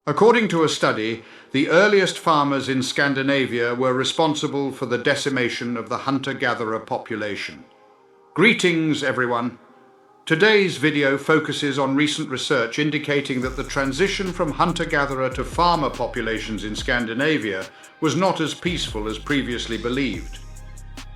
According to a study, the earliest farmers in Scandinavia were responsible for the decimation of the hunter-gatherer population. Greetings, everyone. Today's video focuses on recent research indicating that the transition from hunter-gatherer to farmer populations in Scandinavia was not as peaceful as previously believed.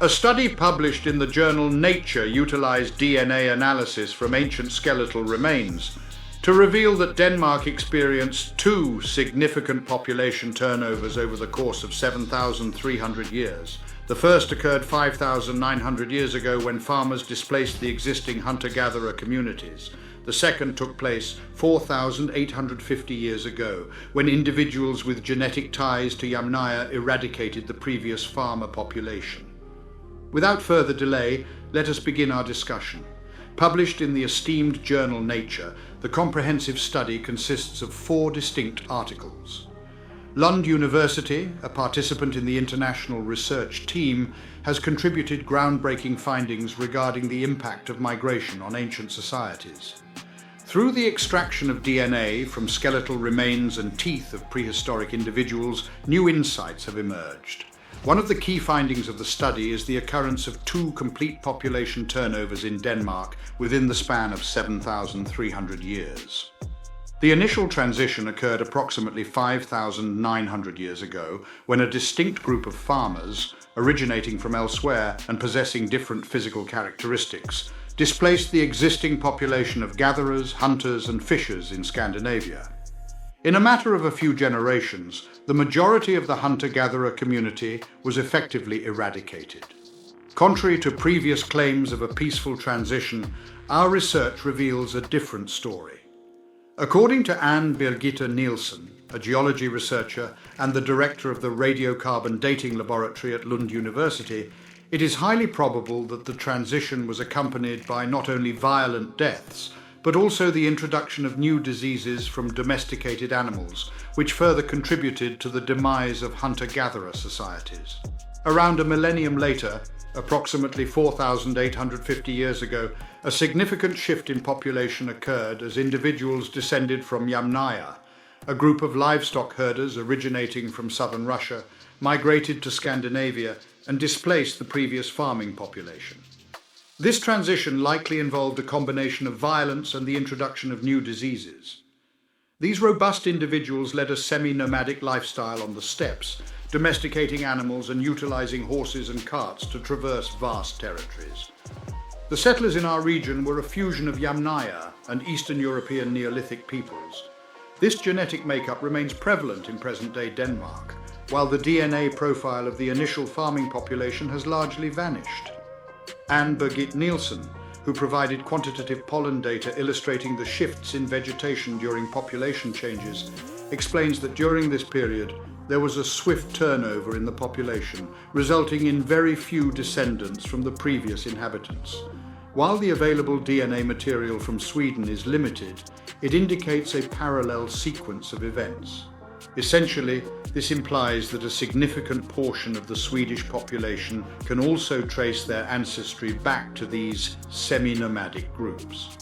A study published in the journal Nature utilized DNA analysis from ancient skeletal remains to reveal that Denmark experienced two significant population turnovers over the course of 7,300 years. The first occurred 5,900 years ago when farmers displaced the existing hunter-gatherer communities. The second took place 4,850 years ago when individuals with genetic ties to Yamnaya eradicated the previous farmer population. Without further delay, let us begin our discussion. Published in the esteemed journal Nature, the comprehensive study consists of 4 distinct articles. Lund University, a participant in the international research team, has contributed groundbreaking findings regarding the impact of migration on ancient societies. Through the extraction of DNA from skeletal remains and teeth of prehistoric individuals, new insights have emerged. One of the key findings of the study is the occurrence of 2 complete population turnovers in Denmark within the span of 7,300 years. The initial transition occurred approximately 5,900 years ago when a distinct group of farmers, originating from elsewhere and possessing different physical characteristics, displaced the existing population of gatherers, hunters, and fishers in Scandinavia. In a matter of a few generations, the majority of the hunter-gatherer community was effectively eradicated. Contrary to previous claims of a peaceful transition, our research reveals a different story. According to Anne Birgitte Nielsen, a geology researcher and the director of the radiocarbon dating laboratory at Lund University, it is highly probable that the transition was accompanied by not only violent deaths, but also the introduction of new diseases from domesticated animals, which further contributed to the demise of hunter-gatherer societies. Around a millennium later, approximately 4,850 years ago, a significant shift in population occurred as individuals descended from Yamnaya, a group of livestock herders originating from southern Russia, migrated to Scandinavia and displaced the previous farming population. This transition likely involved a combination of violence and the introduction of new diseases. These robust individuals led a semi-nomadic lifestyle on the steppes, domesticating animals and utilizing horses and carts to traverse vast territories. The settlers in our region were a fusion of Yamnaya and Eastern European Neolithic peoples. This genetic makeup remains prevalent in present-day Denmark, while the DNA profile of the initial farming population has largely vanished. Anne Birgitte Nielsen, who provided quantitative pollen data illustrating the shifts in vegetation during population changes, explains that during this period there was a swift turnover in the population, resulting in very few descendants from the previous inhabitants. While the available DNA material from Sweden is limited, it indicates a parallel sequence of events. Essentially, this implies that a significant portion of the Swedish population can also trace their ancestry back to these semi-nomadic groups.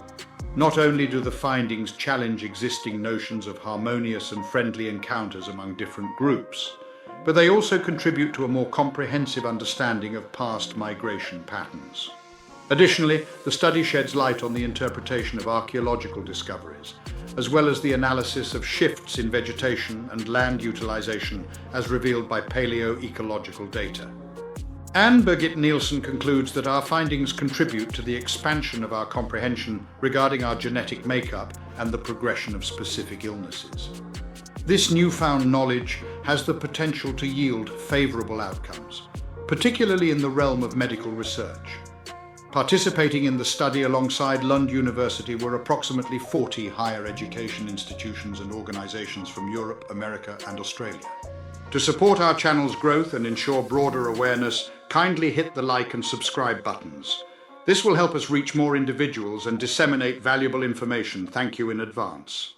Not only do the findings challenge existing notions of harmonious and friendly encounters among different groups, but they also contribute to a more comprehensive understanding of past migration patterns. Additionally, the study sheds light on the interpretation of archaeological discoveries, as well as the analysis of shifts in vegetation and land utilization as revealed by paleoecological data. Anne Birgitte Nielsen concludes that our findings contribute to the expansion of our comprehension regarding our genetic makeup and the progression of specific illnesses. This newfound knowledge has the potential to yield favorable outcomes, particularly in the realm of medical research. Participating in the study alongside Lund University were approximately 40 higher education institutions and organizations from Europe, America, and Australia. To support our channel's growth and ensure broader awareness, kindly hit the like and subscribe buttons. This will help us reach more individuals and disseminate valuable information. Thank you in advance.